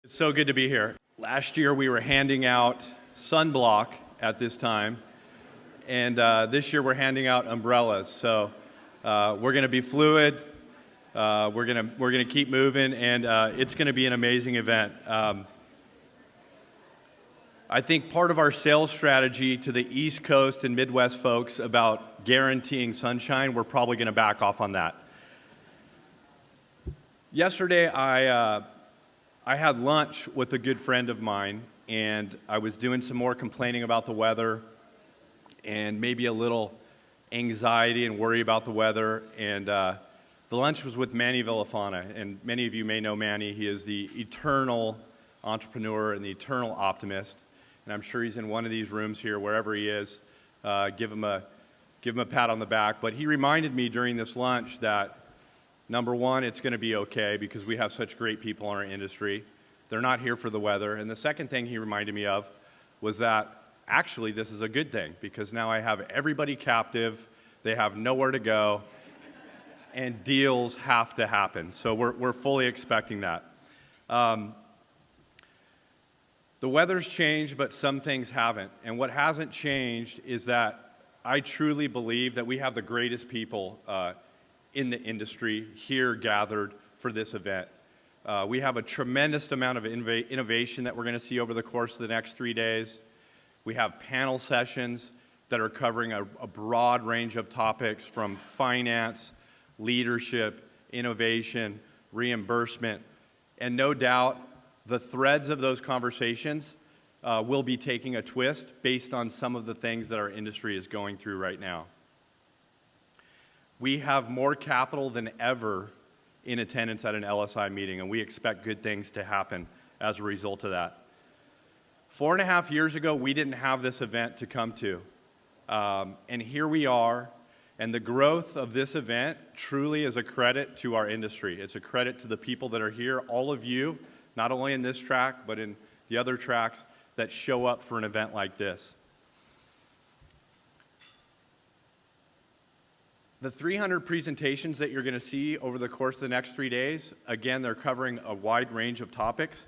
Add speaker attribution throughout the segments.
Speaker 1: It's so good to be here. Last year we were handing out sunblock at this time, and this year we're handing out umbrellas. So we're going to be fluid. We're going to keep moving, and it's going to be an amazing event. I think part of our sales strategy to the East Coast and Midwest folks about guaranteeing sunshine, we're probably going to back off on that. Yesterday I had lunch with a good friend of mine, and I was doing some more complaining about the weather and maybe a little anxiety and worry about the weather. And the lunch was with Manny Villafana, and many of you may know Manny. He is the eternal entrepreneur and the eternal optimist, and I'm sure he's in one of these rooms here, wherever he is. Give him a pat on the back. But he reminded me during this lunch that number one, it's going to be okay because we have such great people in our industry. They're not here for the weather. And the second thing he reminded me of was that actually this is a good thing because now I have everybody captive, they have nowhere to go, and deals have to happen. So we're fully expecting that. The weather's changed, but some things haven't. And what hasn't changed is that I truly believe that we have the greatest people in the industry here gathered for this event. We have a tremendous amount of innovation that we're going to see over the course of the next 3 days. We have panel sessions that are covering a broad range of topics from finance, leadership, innovation, reimbursement, and no doubt the threads of those conversations will be taking a twist based on some of the things that our industry is going through right now. We have more capital than ever in attendance at an LSI meeting, and we expect good things to happen as a result of that. 4.5 years ago, we didn't have this event to come to, and here we are, and the growth of this event truly is a credit to our industry. It's a credit to the people that are here, all of you, not only in this track, but in the other tracks that show up for an event like this. The 300 presentations that you're going to see over the course of the next 3 days, again, they're covering a wide range of topics.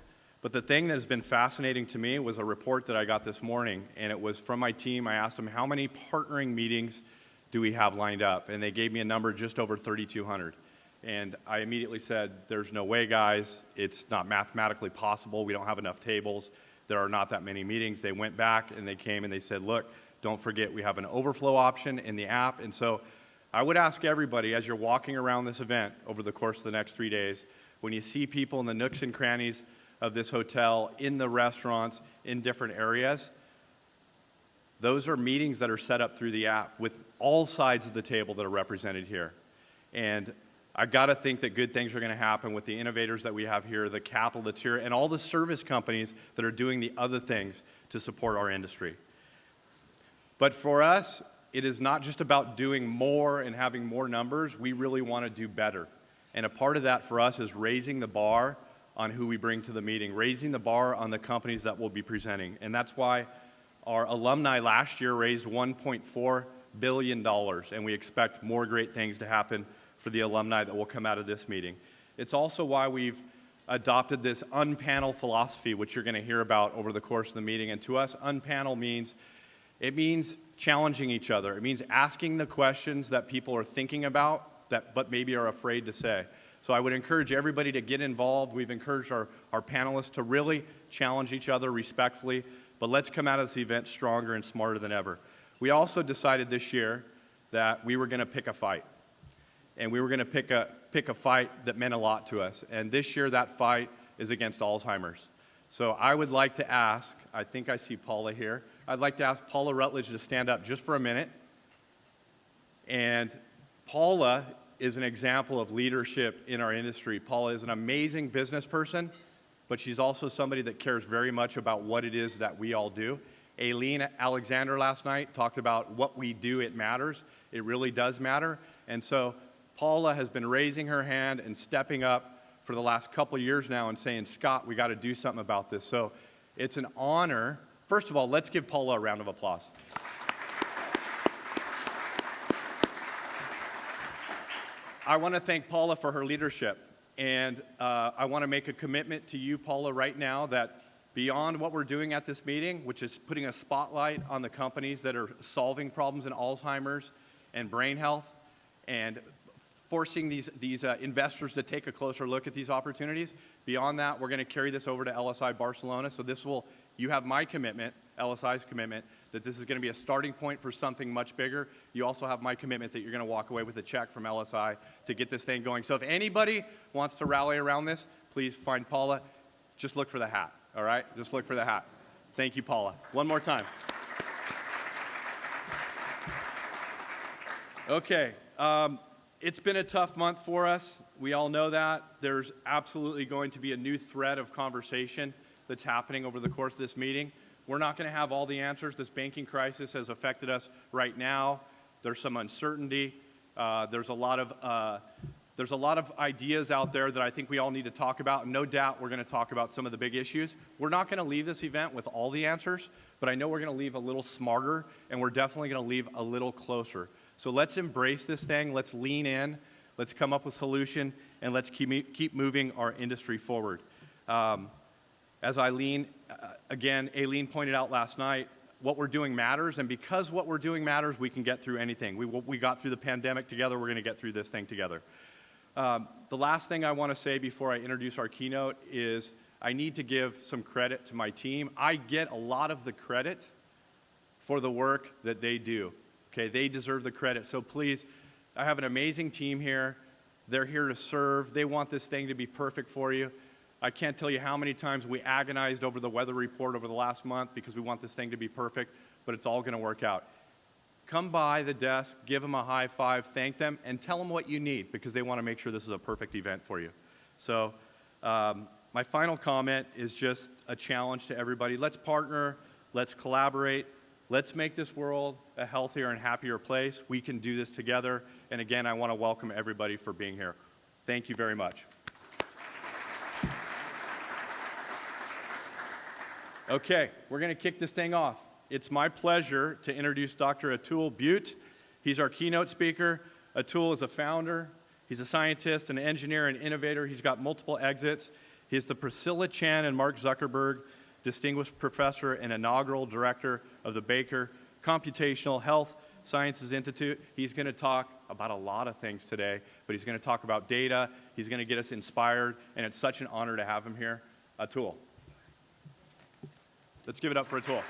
Speaker 1: But the thing that has been fascinating to me was a report that I got this morning, and it was from my team. I asked them, how many partnering meetings do we have lined up? And they gave me a number just over 3,200. And I immediately said, there's no way, guys. It's not mathematically possible. We don't have enough tables. There are not that many meetings. They went back, and they came, and they said, look, don't forget, we have an overflow option in the app. And so I would ask everybody, as you're walking around this event over the course of the next 3 days, when you see people in the nooks and crannies of this hotel, in the restaurants, in different areas, those are meetings that are set up through the app with all sides of the table that are represented here. And I've got to think that good things are going to happen with the innovators that we have here, the capital that's here, and all the service companies that are doing the other things to support our industry. But for us, it is not just about doing more and having more numbers. We really want to do better. And a part of that for us is raising the bar on who we bring to the meeting, raising the bar on the companies that will be presenting. And that's why our alumni last year raised $1.4 billion, and we expect more great things to happen for the alumni that will come out of this meeting. It's also why we've adopted this unpanel philosophy, which you're going to hear about over the course of the meeting. And to us, unpanel means challenging each other. It means asking the questions that people are thinking about but maybe are afraid to say. So I would encourage everybody to get involved. We've encouraged our panelists to really challenge each other respectfully, but let's come out of this event stronger and smarter than ever. We also decided this year that we were going to pick a fight. And we were going to pick a fight that meant a lot to us. And this year that fight is against Alzheimer's. So I would like to ask, I think I see Paula here, I'd like to ask Paula Rutledge to stand up just for a minute. And Paula is an example of leadership in our industry. Paula is an amazing business person, but she's also somebody that cares very much about what it is that we all do. Aileen Alexander last night talked about what we do, it matters. It really does matter. And so Paula has been raising her hand and stepping up for the last couple of years now and saying, Scott, we got to do something about this. So it's an honor. First of all, let's give Paula a round of applause. I want to thank Paula for her leadership. And I want to make a commitment to you, Paula, right now that beyond what we're doing at this meeting, which is putting a spotlight on the companies that are solving problems in Alzheimer's and brain health and forcing these investors to take a closer look at these opportunities. Beyond that, we're going to carry this over to LSI Barcelona. So you have my commitment, LSI's commitment, that this is going to be a starting point for something much bigger. You also have my commitment that you're going to walk away with a check from LSI to get this thing going. So if anybody wants to rally around this, please find Paula. Just look for the hat, all right? Just look for the hat. Thank you, Paula. One more time. Okay. It's been a tough month for us. We all know that. There's absolutely going to be a new thread of conversation that's happening over the course of this meeting. We're not going to have all the answers. This banking crisis has affected us right now. There's some uncertainty. There's a lot of ideas out there that I think we all need to talk about. And no doubt we're going to talk about some of the big issues. We're not going to leave this event with all the answers, but I know we're going to leave a little smarter, and we're definitely going to leave a little closer. So let's embrace this thing. Let's lean in. Let's come up with a solution, and let's keep moving our industry forward. As Aileen pointed out last night, what we're doing matters, and because what we're doing matters, we can get through anything. We got through the pandemic together. We're going to get through this thing together. The last thing I want to say before I introduce our keynote is I need to give some credit to my team. I get a lot of the credit for the work that they do. Okay, they deserve the credit. So please, I have an amazing team here. They're here to serve. They want this thing to be perfect for you. I can't tell you how many times we agonized over the weather report over the last month because we want this thing to be perfect, but it's all going to work out. Come by the desk, give them a high five, thank them, and tell them what you need because they want to make sure this is a perfect event for you. So my final comment is just a challenge to everybody. Let's partner. Let's collaborate. Let's make this world a healthier and happier place. We can do this together. And again, I want to welcome everybody for being here. Thank you very much. Okay, we're going to kick this thing off. It's my pleasure to introduce Dr. Atul Butte. He's our keynote speaker. Atul is a founder. He's a scientist, an engineer, and innovator. He's got multiple exits. He's the Priscilla Chan and Mark Zuckerberg Distinguished Professor and Inaugural Director of the Baker Computational Health Sciences Institute. He's going to talk about a lot of things today, but he's going to talk about data. He's going to get us inspired, and it's such an honor to have him here. Atul. Let's give it up for Atul.